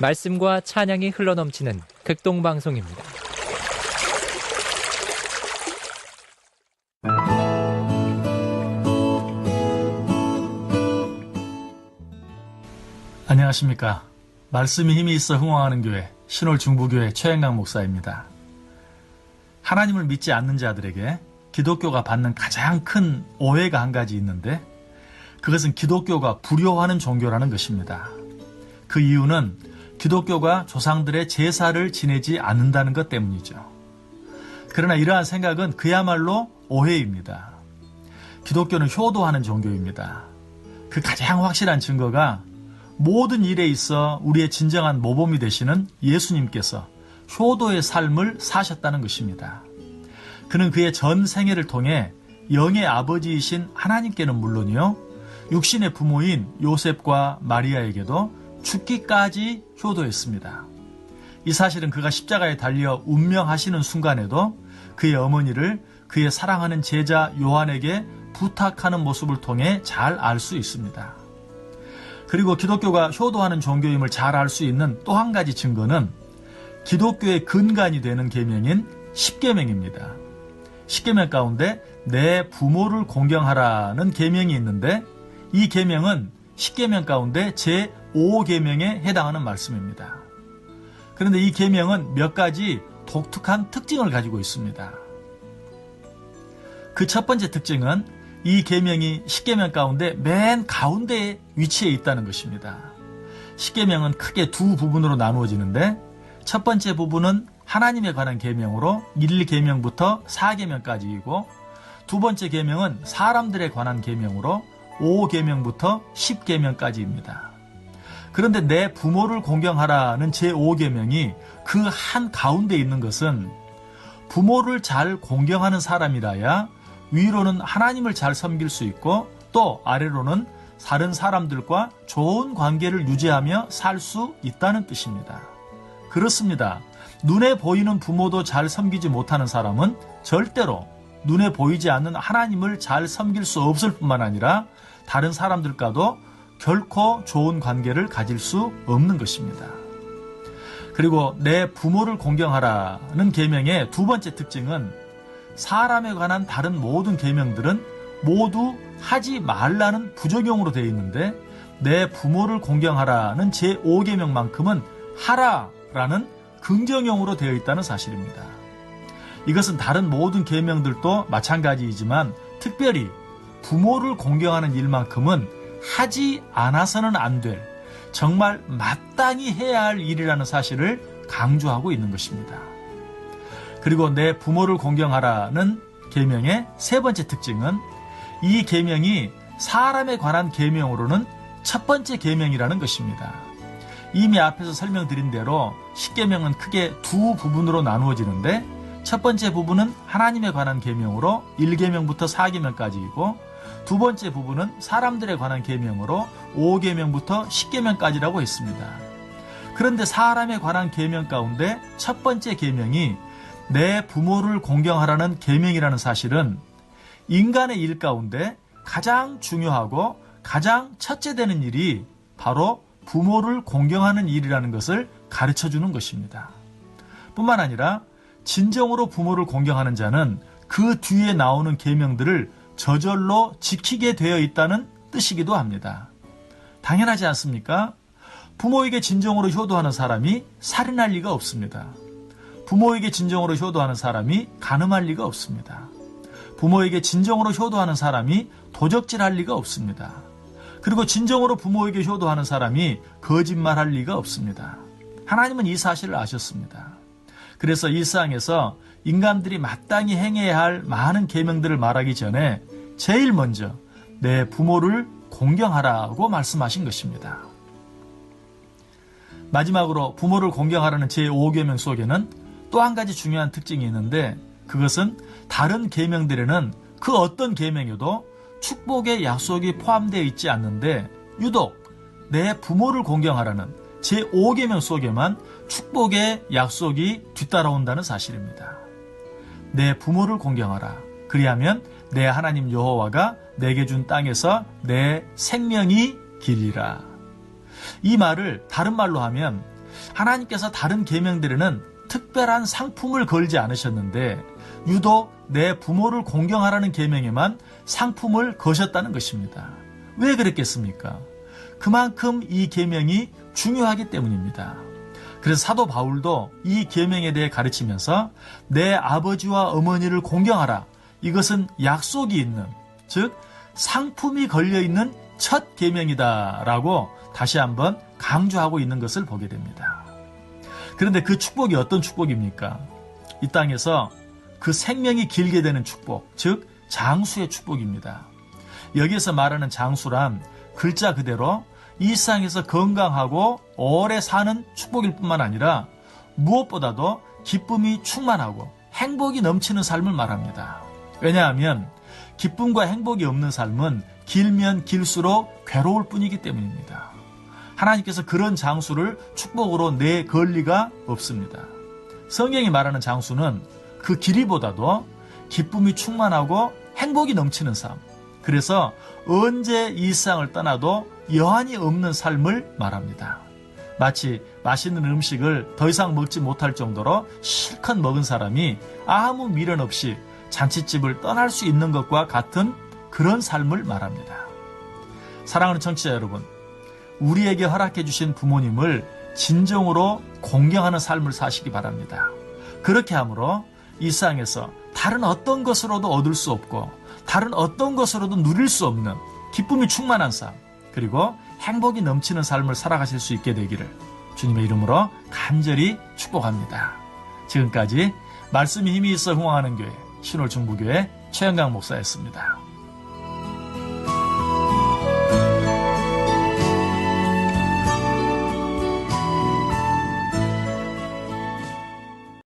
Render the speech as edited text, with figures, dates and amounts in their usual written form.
말씀과 찬양이 흘러넘치는 극동방송입니다. 안녕하십니까. 말씀이 힘이 있어 흥왕하는 교회 신월 중부교회 최행강 목사입니다. 하나님을 믿지 않는 자들에게 기독교가 받는 가장 큰 오해가 한 가지 있는데, 그것은 기독교가 불효하는 종교라는 것입니다. 그 이유는 기독교가 조상들의 제사를 지내지 않는다는 것 때문이죠. 그러나 이러한 생각은 그야말로 오해입니다. 기독교는 효도하는 종교입니다. 그 가장 확실한 증거가 모든 일에 있어 우리의 진정한 모범이 되시는 예수님께서 효도의 삶을 사셨다는 것입니다. 그는 그의 전 생애를 통해 영의 아버지이신 하나님께는 물론이요, 육신의 부모인 요셉과 마리아에게도 죽기까지 효도했습니다. 이 사실은 그가 십자가에 달려 운명하시는 순간에도 그의 어머니를 그의 사랑하는 제자 요한에게 부탁하는 모습을 통해 잘 알 수 있습니다. 그리고 기독교가 효도하는 종교임을 잘 알 수 있는 또 한 가지 증거는 기독교의 근간이 되는 계명인 십계명입니다. 십계명 가운데 내 부모를 공경하라는 계명이 있는데, 이 계명은 십계명 가운데 제5계명에 해당하는 말씀입니다. 그런데 이 계명은 몇 가지 독특한 특징을 가지고 있습니다. 그 첫 번째 특징은 이 계명이 십계명 가운데 맨 가운데에 위치해 있다는 것입니다. 십계명은 크게 두 부분으로 나누어지는데, 첫 번째 부분은 하나님에 관한 계명으로 1계명부터 4계명까지이고, 두 번째 계명은 사람들에 관한 계명으로 5계명부터 10계명까지입니다. 그런데 내 부모를 공경하라는 제5계명이 그 한 가운데 있는 것은, 부모를 잘 공경하는 사람이라야 위로는 하나님을 잘 섬길 수 있고, 또 아래로는 다른 사람들과 좋은 관계를 유지하며 살 수 있다는 뜻입니다. 그렇습니다. 눈에 보이는 부모도 잘 섬기지 못하는 사람은 절대로 눈에 보이지 않는 하나님을 잘 섬길 수 없을 뿐만 아니라 다른 사람들과도 결코 좋은 관계를 가질 수 없는 것입니다. 그리고 내 부모를 공경하라는 계명의 두 번째 특징은, 사람에 관한 다른 모든 계명들은 모두 하지 말라는 부적용으로 되어 있는데, 내 부모를 공경하라는 제5계명만큼은 하라라는 긍정형으로 되어 있다는 사실입니다. 이것은 다른 모든 계명들도 마찬가지이지만 특별히 부모를 공경하는 일만큼은 하지 않아서는 안 될, 정말 마땅히 해야 할 일이라는 사실을 강조하고 있는 것입니다. 그리고 내 부모를 공경하라는 계명의 세 번째 특징은, 이 계명이 사람에 관한 계명으로는 첫 번째 계명이라는 것입니다. 이미 앞에서 설명드린 대로 십계명은 크게 두 부분으로 나누어지는데, 첫 번째 부분은 하나님에 관한 계명으로 1계명부터 4계명까지이고, 두 번째 부분은 사람들에 관한 계명으로 5계명부터 10계명까지라고 했습니다. 그런데 사람에 관한 계명 가운데 첫 번째 계명이 내 부모를 공경하라는 계명이라는 사실은 인간의 일 가운데 가장 중요하고 가장 첫째 되는 일이 바로 부모를 공경하는 일이라는 것을 가르쳐주는 것입니다. 뿐만 아니라 진정으로 부모를 공경하는 자는 그 뒤에 나오는 계명들을 저절로 지키게 되어 있다는 뜻이기도 합니다. 당연하지 않습니까? 부모에게 진정으로 효도하는 사람이 살인할 리가 없습니다. 부모에게 진정으로 효도하는 사람이 간음할 리가 없습니다. 부모에게 진정으로 효도하는 사람이 도적질할 리가 없습니다. 그리고 진정으로 부모에게 효도하는 사람이 거짓말할 리가 없습니다. 하나님은 이 사실을 아셨습니다. 그래서 일상에서 인간들이 마땅히 행해야 할 많은 계명들을 말하기 전에 제일 먼저 내 부모를 공경하라고 말씀하신 것입니다. 마지막으로 부모를 공경하라는 제5계명 속에는 또 한 가지 중요한 특징이 있는데, 그것은 다른 계명들에는 그 어떤 계명에도 축복의 약속이 포함되어 있지 않는데, 유독 내 부모를 공경하라는 제5계명 속에만 축복의 약속이 뒤따라온다는 사실입니다. 내 부모를 공경하라. 그리하면 내 하나님 여호와가 내게 준 땅에서 내 생명이 길리라. 이 말을 다른 말로 하면 하나님께서 다른 계명들에는 특별한 상품을 걸지 않으셨는데 유독 내 부모를 공경하라는 계명에만 상품을 거셨다는 것입니다. 왜 그랬겠습니까? 그만큼 이 계명이 중요하기 때문입니다. 그래서 사도 바울도 이 계명에 대해 가르치면서 내 아버지와 어머니를 공경하라. 이것은 약속이 있는, 즉 상품이 걸려있는 첫 계명이다라고 다시 한번 강조하고 있는 것을 보게 됩니다. 그런데 그 축복이 어떤 축복입니까? 이 땅에서 그 생명이 길게 되는 축복, 즉 장수의 축복입니다. 여기에서 말하는 장수란 글자 그대로 이 세상에서 건강하고 오래 사는 축복일 뿐만 아니라 무엇보다도 기쁨이 충만하고 행복이 넘치는 삶을 말합니다. 왜냐하면 기쁨과 행복이 없는 삶은 길면 길수록 괴로울 뿐이기 때문입니다. 하나님께서 그런 장수를 축복으로 내걸 리가 없습니다. 성경이 말하는 장수는 그 길이보다도 기쁨이 충만하고 행복이 넘치는 삶, 그래서 언제 이 세상을 떠나도 여한이 없는 삶을 말합니다. 마치 맛있는 음식을 더 이상 먹지 못할 정도로 실컷 먹은 사람이 아무 미련 없이 잔칫집을 떠날 수 있는 것과 같은 그런 삶을 말합니다. 사랑하는 청취자 여러분, 우리에게 허락해 주신 부모님을 진정으로 공경하는 삶을 사시기 바랍니다. 그렇게 함으로 이 세상에서 다른 어떤 것으로도 얻을 수 없고 다른 어떤 것으로도 누릴 수 없는 기쁨이 충만한 삶, 그리고 행복이 넘치는 삶을 살아가실 수 있게 되기를 주님의 이름으로 간절히 축복합니다. 지금까지 말씀이 힘이 있어 흥황하는 교회 신월중부교회 최영강 목사였습니다.